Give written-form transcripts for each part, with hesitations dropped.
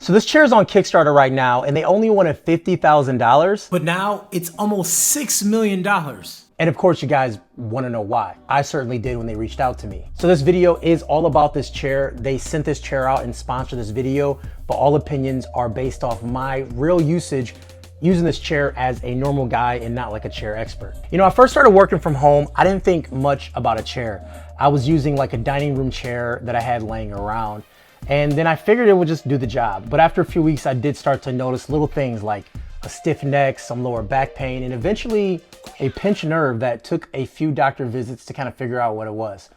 So this chair is on Kickstarter right now, and they only wanted $50,000. But now it's almost $6 million. And of course, you guys want to know why. I certainly did when they reached out to me. So this video is all about this chair. They sent this chair out and sponsored this video, but all opinions are based off my real usage using this chair as a normal guy and not like a chair expert. You know, I first started working from home. I didn't think much about a chair. I was using like a dining room chair that I had laying around. And then I figured it would just do the job. But after a few weeks, I did start to notice little things like a stiff neck, some lower back pain, and eventually a pinched nerve that took a few doctor visits to kind of figure out what it was.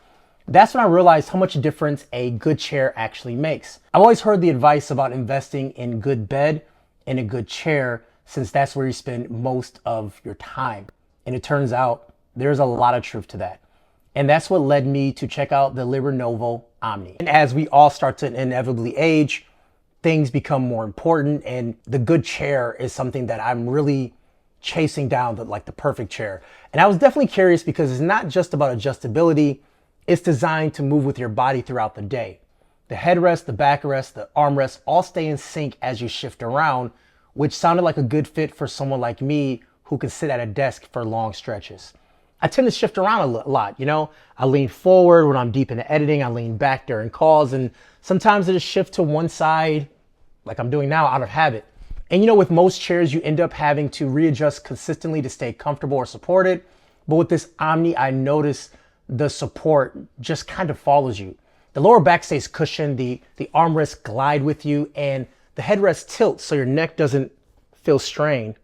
That's when I realized how much difference a good chair actually makes. I've always heard the advice about investing in good bed and a good chair, since that's where you spend most of your time. And it turns out there's a lot of truth to that. And that's what led me to check out the LiberNovo Omni. And as we all start to inevitably age, things become more important, and the good chair is something that I'm really chasing down, the perfect chair. And I was definitely curious because it's not just about adjustability, it's designed to move with your body throughout the day. The headrest, the backrest, the armrest all stay in sync as you shift around, which sounded like a good fit for someone like me who can sit at a desk for long stretches. I tend to shift around a lot, you know? I lean forward when I'm deep into editing, I lean back during calls, and sometimes I just shift to one side like I'm doing now out of habit. And you know, with most chairs, you end up having to readjust consistently to stay comfortable or supported. But with this Omni, I notice the support just kind of follows you. The lower back stays cushioned, the armrests glide with you, and the headrest tilts so your neck doesn't feel strained.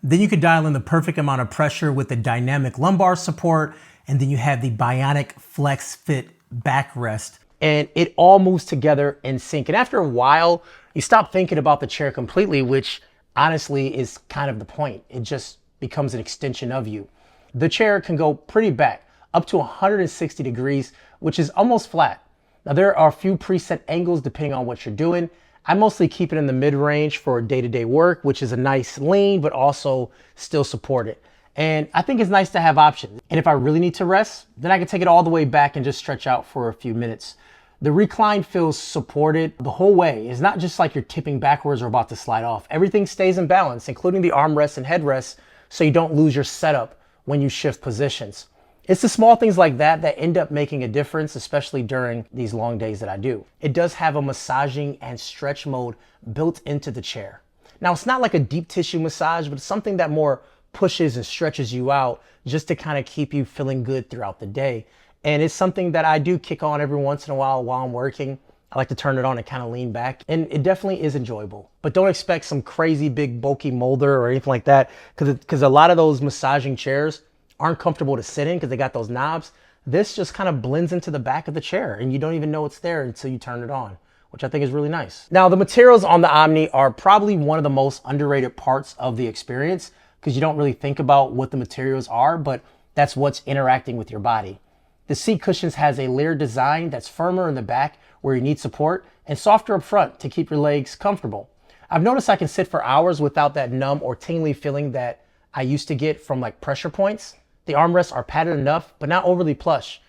Then you could dial in the perfect amount of pressure with the dynamic lumbar support, and then you have the bionic flex fit backrest, and it all moves together in sync. And after a while, you stop thinking about the chair completely, which honestly is kind of the point. It just becomes an extension of you. The chair can go pretty back, up to 160 degrees, which is almost flat. Now there are a few preset angles depending on what you're doing. I mostly keep it in the mid-range for day-to-day work, which is a nice lean, but also still supported. And I think it's nice to have options. And if I really need to rest, then I can take it all the way back and just stretch out for a few minutes. The recline feels supported the whole way. It's not just like you're tipping backwards or about to slide off. Everything stays in balance, including the armrests and headrests, so you don't lose your setup when you shift positions. It's the small things like that that end up making a difference, especially during these long days that I do. It does have a massaging and stretch mode built into the chair. Now, it's not like a deep tissue massage, but it's something that more pushes and stretches you out just to kind of keep you feeling good throughout the day. And it's something that I do kick on every once in a while I'm working. I like to turn it on and kind of lean back, and it definitely is enjoyable. But don't expect some crazy big bulky molder or anything like that, because a lot of those massaging chairs aren't comfortable to sit in because they got those knobs. This just kind of blends into the back of the chair and you don't even know it's there until you turn it on, which I think is really nice. Now, the materials on the Omni are probably one of the most underrated parts of the experience because you don't really think about what the materials are, but that's what's interacting with your body. The seat cushions has a layered design that's firmer in the back where you need support and softer up front to keep your legs comfortable. I've noticed I can sit for hours without that numb or tingly feeling that I used to get from like pressure points. The armrests are padded enough, but not overly plush.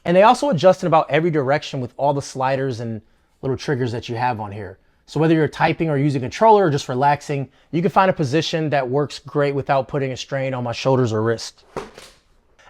And they also adjust in about every direction with all the sliders and little triggers that you have on here. So whether you're typing or using a controller or just relaxing, you can find a position that works great without putting a strain on my shoulders or wrist.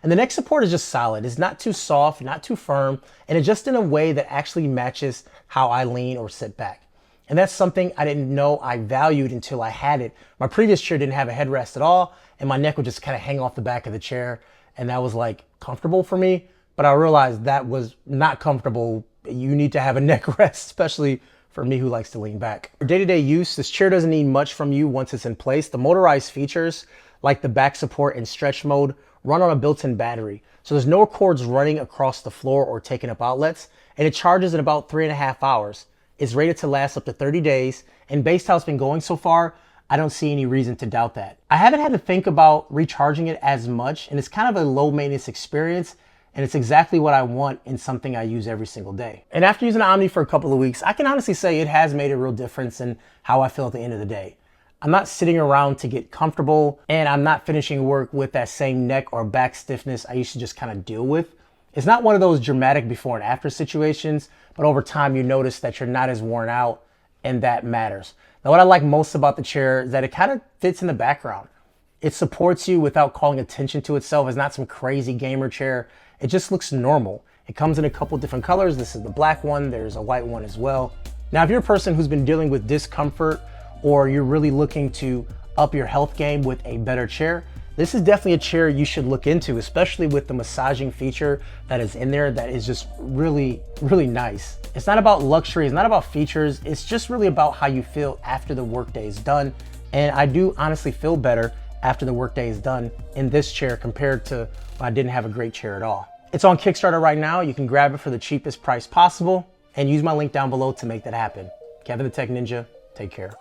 And the neck support is just solid. It's not too soft, not too firm, and it's just in a way that actually matches how I lean or sit back. And that's something I didn't know I valued until I had it. My previous chair didn't have a headrest at all, and my neck would just kind of hang off the back of the chair, and that was like comfortable for me. But I realized that was not comfortable. You need to have a neck rest, especially for me who likes to lean back. For day-to-day use, this chair doesn't need much from you once it's in place. The motorized features, like the back support and stretch mode, run on a built-in battery. So there's no cords running across the floor or taking up outlets, and it charges in about 3.5 hours. It's rated to last up to 30 days, and based how it's been going so far, I don't see any reason to doubt that. I haven't had to think about recharging it as much, and it's kind of a low maintenance experience, and it's exactly what I want in something I use every single day. And after using the Omni for a couple of weeks, I can honestly say it has made a real difference in how I feel at the end of the day. I'm not sitting around to get comfortable, and I'm not finishing work with that same neck or back stiffness I used to just kind of deal with. It's not one of those dramatic before and after situations, but over time you notice that you're not as worn out and that matters. Now, what I like most about the chair is that it kind of fits in the background. It supports you without calling attention to itself. It's not some crazy gamer chair. It just looks normal. It comes in a couple different colors. This is the black one. There's a white one as well. Now, if you're a person who's been dealing with discomfort or you're really looking to up your health game with a better chair, this is definitely a chair you should look into, especially with the massaging feature that is in there that is just really, really nice. It's not about luxury, it's not about features, it's just really about how you feel after the workday is done. And I do honestly feel better after the workday is done in this chair compared to when I didn't have a great chair at all. It's on Kickstarter right now. You can grab it for the cheapest price possible and use my link down below to make that happen. Kevin the Tech Ninja, take care.